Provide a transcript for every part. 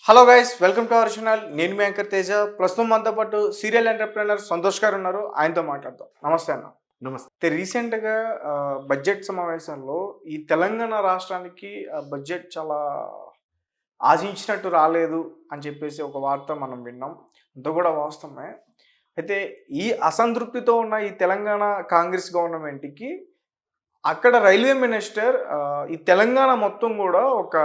Hello guys, welcome to our channel. నేను మీ anchor Teja. ప్రస్తుతం మనతో పాటు సీరియల్ ఎంటర్ప్రెనర్ సంతోష్ గారు ఉన్నారు. ఆయనతో మాట్లాడతాం. నమస్తే అన్న. నమస్తే. రీసెంట్గా బడ్జెట్ సమావేశంలో ఈ తెలంగాణ రాష్ట్రానికి బడ్జెట్ చాలా ఆశించినట్టు రాలేదు అని చెప్పేసి ఒక వార్త మనం విన్నాం. అంత కూడా వాస్తవమే. అయితే ఈ అసంతృప్తితో ఉన్న ఈ తెలంగాణ కాంగ్రెస్ గవర్నమెంట్కి అక్కడ రైల్వే మినిస్టర్ ఈ తెలంగాణ మొత్తం కూడా ఒక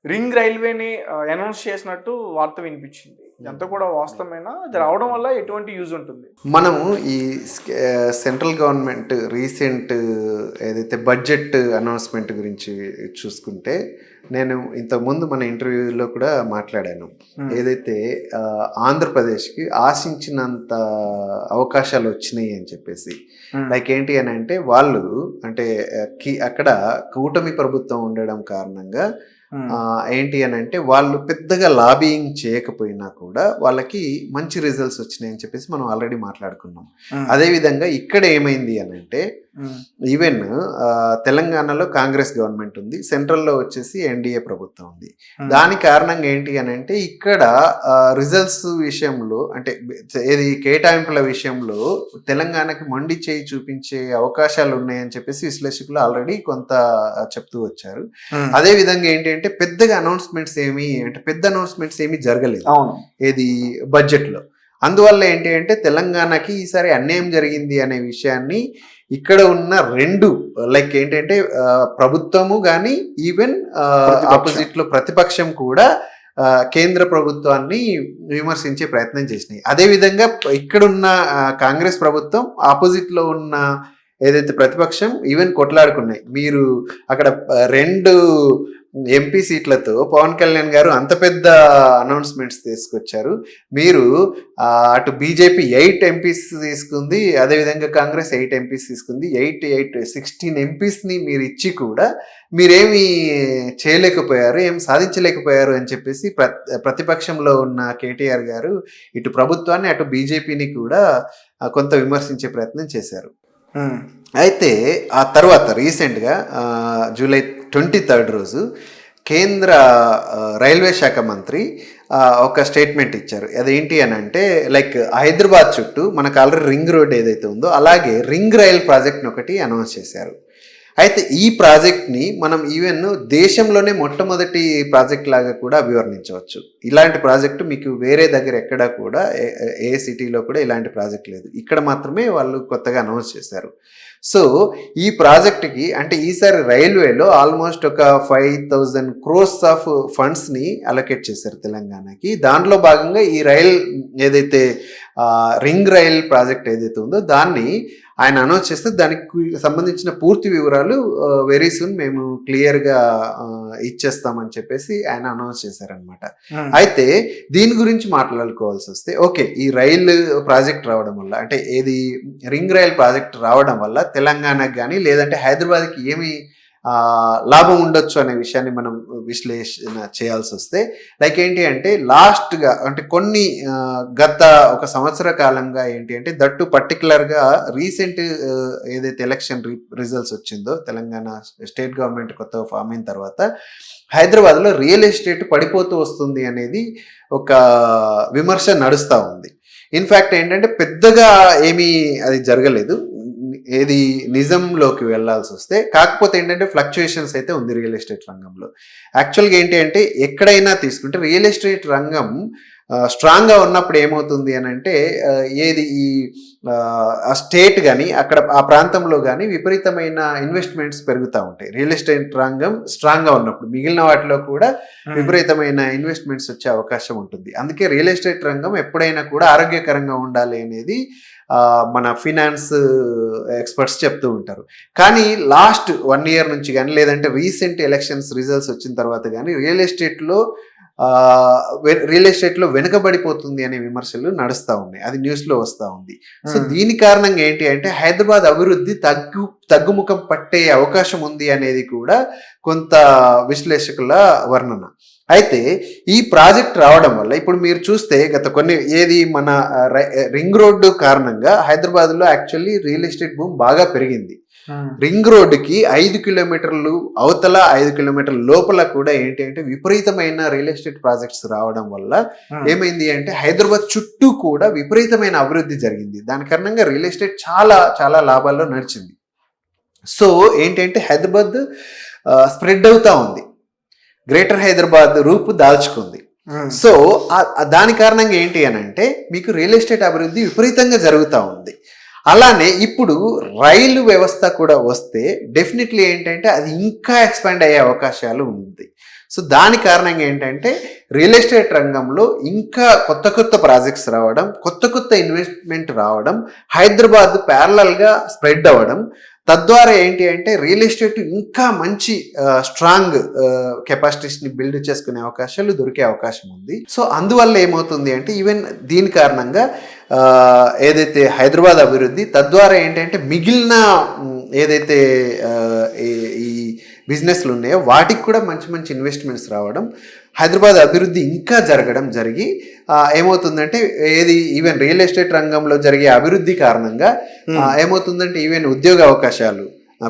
రింగ్ రైల్వేని అనౌన్స్ చేసినట్టు వార్త వినిపించింది. ఇదంతా కూడా వాస్తవమేనా? అది రావడం వల్ల ఎటువంటి యూజ్ ఉంటుంది? మనము ఈ సెంట్రల్ గవర్నమెంట్ రీసెంట్ ఏదైతే బడ్జెట్ అనౌన్స్మెంట్ గురించి చూసుకుంటే, నేను ఇంతకుముందు మన ఇంటర్వ్యూలో కూడా మాట్లాడాను. ఏదైతే ఆంధ్రప్రదేశ్కి ఆశించినంత అవకాశాలు వచ్చినాయి అని చెప్పేసి, లైక్ ఏంటి అని అంటే వాళ్ళు అంటే అక్కడ కూటమి ప్రభుత్వం ఉండడం కారణంగా ఏంటి అని అంటే వాళ్ళు పెద్దగా లాబియింగ్ చేయకపోయినా కూడా వాళ్ళకి మంచి రిజల్ట్స్ వచ్చినాయి అని చెప్పేసి మనం ఆల్రెడీ మాట్లాడుకున్నాం. అదేవిధంగా ఇక్కడ ఏమైంది అని అంటే, ఈవెన్ తెలంగాణలో కాంగ్రెస్ గవర్నమెంట్ ఉంది, సెంట్రల్లో వచ్చేసి ఎన్డీఏ ప్రభుత్వం ఉంది. దాని కారణంగా ఏంటి అని అంటే ఇక్కడ రిజల్ట్స్ విషయంలో అంటే ఏది కేటాయింపుల విషయంలో తెలంగాణకి మొండి చేయి చూపించే అవకాశాలు ఉన్నాయని చెప్పేసి విశ్లేషకులు ఆల్రెడీ కొంత చెప్తూ వచ్చారు. అదే విధంగా ఏంటి అంటే పెద్ద అనౌన్స్మెంట్స్ ఏమీ జరగలేదు ఏది బడ్జెట్ లో. అందువల్ల ఏంటి అంటే తెలంగాణకి ఈసారి అన్యాయం జరిగింది అనే విషయాన్ని ఇక్కడ ఉన్న రెండు లైక్ ఏంటంటే ప్రభుత్వము కానీ ఈవెన్ ఆపోజిట్ లో ప్రతిపక్షం కూడా కేంద్ర ప్రభుత్వాన్ని విమర్శించే ప్రయత్నం చేసినాయి. అదేవిధంగా ఇక్కడున్న కాంగ్రెస్ ప్రభుత్వం ఆపోజిట్ లో ఉన్న ఏదైతే ప్రతిపక్షం ఈవెన్ కొట్లాడుకున్నాయి. మీరు అక్కడ 2 ఎంపీ సీట్లతో పవన్ కళ్యాణ్ గారు అంత పెద్ద అనౌన్స్మెంట్స్ తీసుకొచ్చారు. మీరు అటు బీజేపీ 8 ఎంపీస్ తీసుకుంది, అదేవిధంగా కాంగ్రెస్ 8 ఎంపీస్ తీసుకుంది. 16 ఎంపీస్ని మీరు ఇచ్చి కూడా మీరేమి చేయలేకపోయారు, ఏం సాధించలేకపోయారు అని చెప్పేసి ప్రతిపక్షంలో ఉన్న కేటీఆర్ గారు ఇటు ప్రభుత్వాన్ని అటు బీజేపీని కూడా కొంత విమర్శించే ప్రయత్నం చేశారు. అయితే ఆ తర్వాత రీసెంట్గా జూలై 23 రోజు కేంద్ర రైల్వే శాఖ మంత్రి ఒక స్టేట్మెంట్ ఇచ్చారు. అదేంటి అని అంటే లైక్ హైదరాబాద్ చుట్టూ మనకు ఆల్రెడీ రింగ్ రోడ్ ఏదైతే ఉందో అలాగే రింగ్ రైల్ ప్రాజెక్ట్ని ఒకటి అనౌన్స్ చేశారు. అయితే ఈ ప్రాజెక్ట్ని మనం ఈవెన్ దేశంలోనే మొట్టమొదటి ప్రాజెక్ట్ లాగా కూడా అభివర్ణించవచ్చు. ఇలాంటి ప్రాజెక్టు మీకు వేరే దగ్గర ఎక్కడా కూడా ఏ సిటీలో కూడా ఇలాంటి ప్రాజెక్ట్ లేదు. ఇక్కడ మాత్రమే వాళ్ళు కొత్తగా అనౌన్స్ చేశారు. సో ఈ ప్రాజెక్టుకి అంటే ఈసారి రైల్వేలో ఆల్మోస్ట్ ఒక 5,000 crores ఆఫ్ ఫండ్స్ని అలొకేట్ చేశారు తెలంగాణకి. దాంట్లో భాగంగా ఈ రైల్ ఏదైతే రింగ్ రైల్ ప్రాజెక్ట్ ఏదైతే ఉందో దాన్ని ఆయన అనౌన్స్ చేస్తే దానికి సంబంధించిన పూర్తి వివరాలు వెరీ సూన్ మేము క్లియర్గా ఇచ్చేస్తామని చెప్పేసి ఆయన అనౌన్స్ చేశారనమాట. అయితే దీని గురించి మాట్లాడుకోవాల్సి వస్తే ఓకే, ఈ రైల్ ప్రాజెక్ట్ రావడం వల్ల అంటే ఏది రింగ్ రైల్ ప్రాజెక్ట్ రావడం వల్ల తెలంగాణకి కానీ లేదంటే హైదరాబాద్కి ఏమి లాభం ఉండొచ్చు అనే విషయాన్ని మనం విశ్లేషణ చేయాల్సి వస్తే లైక్ ఏంటి అంటే లాస్ట్గా అంటే కొన్ని గత 1 సంవత్సర కాలంగా ఏంటి అంటే దట్టు పర్టికులర్గా రీసెంట్ ఏదైతే ఎలక్షన్ రిజల్ట్స్ వచ్చిందో తెలంగాణ స్టేట్ గవర్నమెంట్ కొత్త ఫామ్ అయిన తర్వాత హైదరాబాద్లో రియల్ ఎస్టేట్ పడిపోతూ వస్తుంది అనేది ఒక విమర్శ నడుస్తూ ఉంది. ఇన్ఫ్యాక్ట్ ఏంటంటే పెద్దగా ఏమీ అది జరగలేదు ఏది నిజంలోకి వెళ్లాల్సి వస్తే. కాకపోతే ఏంటంటే ఫ్లక్చుయేషన్స్ అయితే ఉంది రియల్ ఎస్టేట్ రంగంలో. యాక్చువల్గా ఏంటి అంటే ఎక్కడైనా తీసుకుంటే రియల్ ఎస్టేట్ రంగం స్ట్రాంగ్గా ఉన్నప్పుడు ఏమవుతుంది అని అంటే ఏది ఈ స్టేట్ కానీ అక్కడ ఆ ప్రాంతంలో కానీ విపరీతమైన ఇన్వెస్ట్మెంట్స్ పెరుగుతూ ఉంటాయి. రియల్ ఎస్టేట్ రంగం స్ట్రాంగ్గా ఉన్నప్పుడు మిగిలిన వాటిలో కూడా విపరీతమైన ఇన్వెస్ట్మెంట్స్ వచ్చే అవకాశం ఉంటుంది. అందుకే రియల్ ఎస్టేట్ రంగం ఎప్పుడైనా కూడా ఆరోగ్యకరంగా ఉండాలి అనేది మన ఫినాన్స్ ఎక్స్పర్ట్స్ చెప్తూ ఉంటారు. కానీ లాస్ట్ 1 year నుంచి కానీ లేదంటే రీసెంట్ ఎలక్షన్స్ రిజల్ట్స్ వచ్చిన తర్వాత కానీ రియల్ ఎస్టేట్లో వెనుకబడిపోతుంది అనే విమర్శలు నడుస్తూ ఉన్నాయి. అది న్యూస్లో వస్తూ ఉంది. సో దీని కారణంగా ఏంటి అంటే హైదరాబాద్ అభివృద్ధి తగ్గుముఖం పట్టే అవకాశం ఉంది అనేది కూడా కొంత విశ్లేషకుల వర్ణన. అయితే ఈ ప్రాజెక్ట్ రావడం వల్ల ఇప్పుడు మీరు చూస్తే గత కొన్ని ఏది మన రింగ్ రోడ్డు కారణంగా హైదరాబాద్లో యాక్చువల్లీ రియల్ ఎస్టేట్ భూమి బాగా పెరిగింది. రింగ్ రోడ్డుకి 5 కిలోమీటర్లు అవతల 5 కిలోమీటర్ల లోపల కూడా ఏంటి అంటే విపరీతమైన రియల్ ఎస్టేట్ ప్రాజెక్ట్స్ రావడం వల్ల ఏమైంది అంటే హైదరాబాద్ చుట్టూ కూడా విపరీతమైన అభివృద్ధి జరిగింది. దాని కారణంగా రియల్ ఎస్టేట్ చాలా చాలా లాభాల్లో నడిచింది. సో ఏంటంటే హైదరాబాద్ స్ప్రెడ్ అవుతా ఉంది, గ్రేటర్ హైదరాబాద్ రూపు దాల్చుకుంది. సో దాని కారణంగా ఏంటి అని అంటే మీకు రియల్ ఎస్టేట్ అభివృద్ధి విపరీతంగా జరుగుతూ ఉంది. అలానే ఇప్పుడు రైలు వ్యవస్థ కూడా వస్తే డెఫినెట్లీ ఏంటంటే అది ఇంకా ఎక్స్పాండ్ అయ్యే అవకాశాలు ఉంది. సో దాని కారణంగా ఏంటంటే రియల్ ఎస్టేట్ రంగంలో ఇంకా కొత్త కొత్త ప్రాజెక్ట్స్ రావడం, కొత్త కొత్త ఇన్వెస్ట్మెంట్ రావడం, హైదరాబాద్ ప్యారలల్గా స్ప్రెడ్ అవ్వడం, తద్వారా ఏంటి అంటే రియల్ ఎస్టేట్ ఇంకా మంచి స్ట్రాంగ్ కెపాసిటీస్ని బిల్డ్ చేసుకునే అవకాశాలు దొరికే అవకాశం ఉంది. సో అందువల్ల ఏమవుతుంది అంటే ఈవెన్ దీని కారణంగా ఏదైతే హైదరాబాద్ అభివృద్ధి, తద్వారా ఏంటంటే మిగిలిన ఏదైతే ఈ బిజినెస్లు ఉన్నాయో వాటికి కూడా మంచి మంచి ఇన్వెస్ట్మెంట్స్ రావడం, హైదరాబాద్ అభివృద్ధి ఇంకా జరిగి ఏమవుతుందంటే ఈవెన్ రియల్ ఎస్టేట్ రంగంలో జరిగే అభివృద్ధి కారణంగా ఏమవుతుందంటే ఈవెన్ ఉద్యోగ అవకాశాలు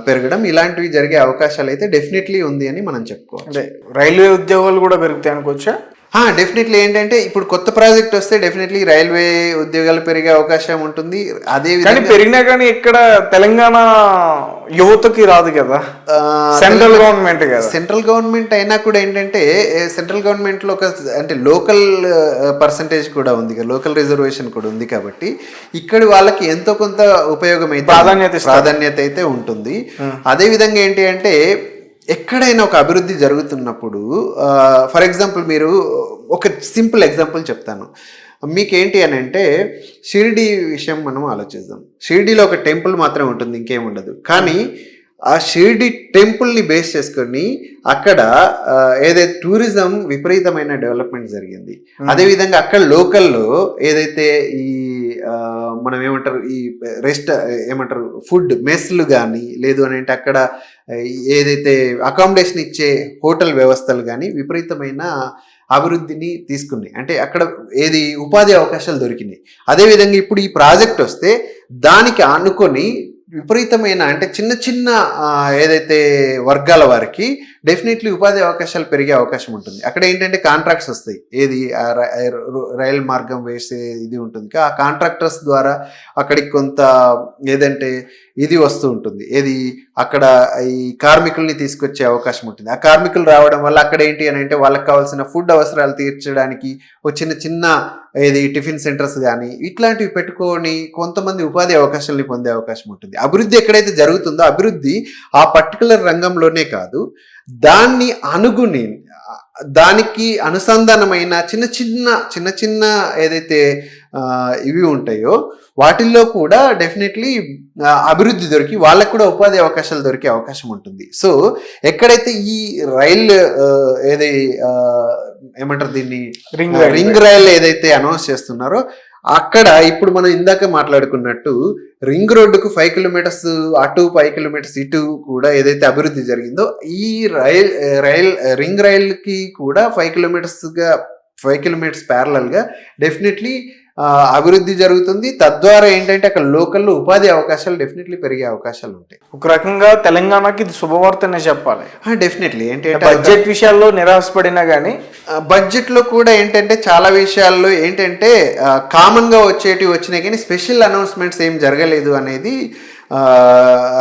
పెరగడం, ఇలాంటివి జరిగే అవకాశాలు అయితే డెఫినెట్లీ ఉంది అని మనం చెప్పుకోవాలి. అంటే రైల్వే ఉద్యోగాలు కూడా పెరుగుతాయి అనుకోవచ్చా? డెఫినెట్లీ ఏంటంటే ఇప్పుడు కొత్త ప్రాజెక్ట్ వస్తే డెఫినెట్లీ రైల్వే ఉద్యోగాలు పెరిగే అవకాశం ఉంటుంది. అదే విధంగా పెరిగినా కానీ ఇక్కడ తెలంగాణ యువతకి రాదు కదా, సెంట్రల్ గవర్నమెంట్ కదా. సెంట్రల్ గవర్నమెంట్ అయినా కూడా ఏంటంటే సెంట్రల్ గవర్నమెంట్ లో ఒక అంటే లోకల్ పర్సంటేజ్ కూడా ఉంది, లోకల్ రిజర్వేషన్ కూడా ఉంది. కాబట్టి ఇక్కడి వాళ్ళకి ఎంతో కొంత ఉపయోగం అయితే ప్రాధాన్యత అయితే ఉంటుంది. అదే విధంగా ఏంటి అంటే ఎక్కడైనా ఒక అభివృద్ధి జరుగుతున్నప్పుడు ఫర్ ఎగ్జాంపుల్ మీరు ఒక సింపుల్ ఎగ్జాంపుల్ చెప్తాను మీకేంటి అని అంటే షిరిడి విషయం మనం ఆలోచిద్దాం. షిరిడిలో ఒక టెంపుల్ మాత్రం ఉంటుంది, ఇంకేం ఉండదు. కానీ ఆ షిరిడి టెంపుల్ని బేస్ చేసుకొని అక్కడ ఏదైతే టూరిజం విపరీతమైన డెవలప్మెంట్ జరిగింది. అదేవిధంగా అక్కడ లోకల్లో ఏదైతే ఈ మనం ఏమంటారు ఈ ఏమంటారు ఫుడ్ మెస్లు కానీ లేదు అని అంటే అక్కడ ఏదైతే అకామిడేషన్ ఇచ్చే హోటల్ వ్యవస్థలు కానీ విపరీతమైన అభివృద్ధిని తీసుకున్నాయి. అంటే అక్కడ ఉపాధి అవకాశాలు దొరికినాయి. అదేవిధంగా ఇప్పుడు ఈ ప్రాజెక్ట్ వస్తే దానికి ఆనుకొని విపరీతమైన అంటే చిన్న చిన్న ఏదైతే వర్గాల వారికి డెఫినెట్లీ ఉపాధి అవకాశాలు పెరిగే అవకాశం ఉంటుంది. అక్కడ ఏంటంటే కాంట్రాక్ట్స్ వస్తాయి, రైలు మార్గం వేసే ఇది ఉంటుంది. ఆ కాంట్రాక్టర్స్ ద్వారా అక్కడికి కొంత ఏదంటే ఇది వస్తూ ఉంటుంది, అక్కడ ఈ కార్మికుల్ని తీసుకొచ్చే అవకాశం ఉంటుంది. ఆ కార్మికులు రావడం వల్ల అక్కడ ఏంటి అని అంటే వాళ్ళకి కావాల్సిన ఫుడ్ అవసరాలు తీర్చడానికి ఒక చిన్న చిన్న టిఫిన్ సెంటర్స్ కానీ ఇట్లాంటివి పెట్టుకొని కొంతమంది ఉపాధి అవకాశాలని పొందే అవకాశం ఉంటుంది. అభివృద్ధి ఎక్కడైతే జరుగుతుందో అభివృద్ధి ఆ పర్టికులర్ రంగంలోనే కాదు, దాన్ని దానికి అనుసంధానమైన చిన్న చిన్న ఏదైతే ఇవి ఉంటాయో వాటిల్లో కూడా డెఫినెట్లీ అభివృద్ధి దొరికి వాళ్ళకు కూడా ఉపాధి అవకాశాలు దొరికే అవకాశం ఉంటుంది. సో ఎక్కడైతే ఈ రైల్ ఏమంటారు దీన్ని రింగ్ రైల్ ఏదైతే అనౌన్స్ చేస్తున్నారో అక్కడ ఇప్పుడు మనం ఇందాక మాట్లాడుకున్నట్టు రింగ్ రోడ్డుకు 5 కిలోమీటర్స్ అటు 5 కిలోమీటర్స్ ఇటు కూడా ఏదైతే అభివృద్ధి జరిగిందో ఈ రింగ్ రైల్కి కూడా 5 కిలోమీటర్స్ ప్యారలల్గా డెఫినెట్లీ అభివృద్ధి జరుగుతుంది. తద్వారా ఏంటంటే అక్కడ లోకల్లో ఉపాధి అవకాశాలు డెఫినెట్లీ పెరిగే అవకాశాలు ఉంటాయి. ఒక రకంగా తెలంగాణకి ఇది శుభవార్తనే చెప్పాలి. డెఫినెట్లీ ఏంటంటే బడ్జెట్ విషయాల్లో నిరాశపడినా కానీ బడ్జెట్లో కూడా ఏంటంటే చాలా విషయాల్లో ఏంటంటే కామన్గా వచ్చినాయి కానీ స్పెషల్ అనౌన్స్మెంట్స్ ఏం జరగలేదు అనేది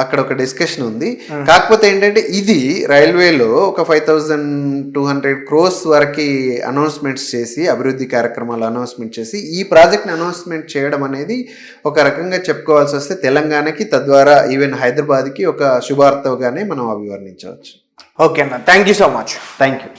అక్కడ ఒక డిస్కషన్ ఉంది. కాకపోతే ఏంటంటే ఇది రైల్వేలో ఒక 5200 crores వరకు అనౌన్స్మెంట్స్ చేసి అభివృద్ధి కార్యక్రమాలు అనౌన్స్మెంట్ చేసి ఈ ప్రాజెక్ట్ని అనౌన్స్మెంట్ చేయడం అనేది ఒక రకంగా చెప్పుకోవాల్సి వస్తే తెలంగాణకి తద్వారా ఈవెన్ హైదరాబాద్కి ఒక శుభార్తగానే మనం అభివర్ణించవచ్చు. ఓకే అన్న, thank you so much. Thank you.